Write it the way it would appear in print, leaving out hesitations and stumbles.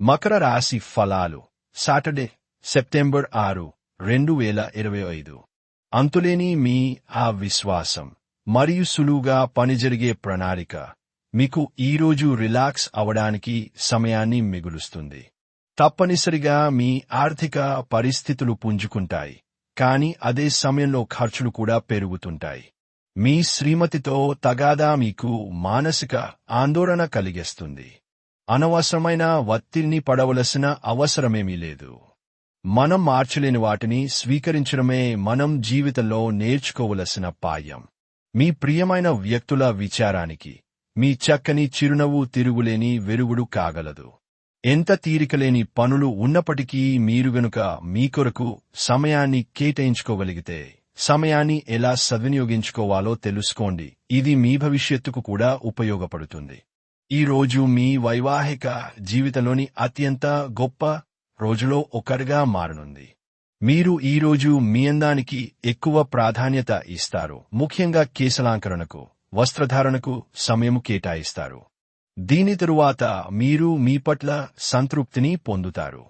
మకర రాశి ఫలాలు Saturday September 6, 2025. అంతులేని మీ ఆ విశ్వాసం మరియు సులువుగా పనిజరిగే ప్రణాళిక మీకు ఈరోజు రిలాక్స్ అవడానికి సమయాన్ని మిగులుస్తుంది. తప్పనిసరిగా మీ ఆర్థిక పరిస్థితులు పుంజుకుంటాయి, కానీ అదే సమయంలో ఖర్చులు కూడా పెరుగుతుంటాయి. మీ శ్రీమతితో తగాదా మీకు మానసిక ఆందోళన కలిగిస్తుంది. అనవసరమైన ఒత్తిడిని పడవలసిన అవసరమేమీ లేదు. మనం మార్చలేని వాటిని స్వీకరించడమే మనం జీవితంలో నేర్చుకోవలసిన పాఠం. మీ ప్రియమైన వ్యక్తుల విచారానికి మీ చక్కని చిరునవ్వు తిరుగులేని వెరుగుడు కాగలదు. ఎంత తీరికలేని పనులు ఉన్నప్పటికీ మీరు గనుక మీ కొరకు సమయాన్ని కేటాయించుకోగలిగితే సమయాన్ని ఎలా సద్వినియోగించుకోవాలో తెలుసుకోండి. ఇది మీ భవిష్యత్తుకు కూడా ఉపయోగపడుతుంది. ఈ రోజు మీ వైవాహిక జీవితంలోని అత్యంత గొప్ప రోజులో ఒకటిగా మారనుంది. మీరు ఈ రోజు మీ అందానికి ఎక్కువ ప్రాధాన్యత ఇస్తారు, ముఖ్యంగా కేశాలంకరణకు, వస్త్రధారణకు సమయం కేటాయిస్తారు. దీని తరువాత మీరు మీ పట్ల సంతృప్తిని పొందుతారు.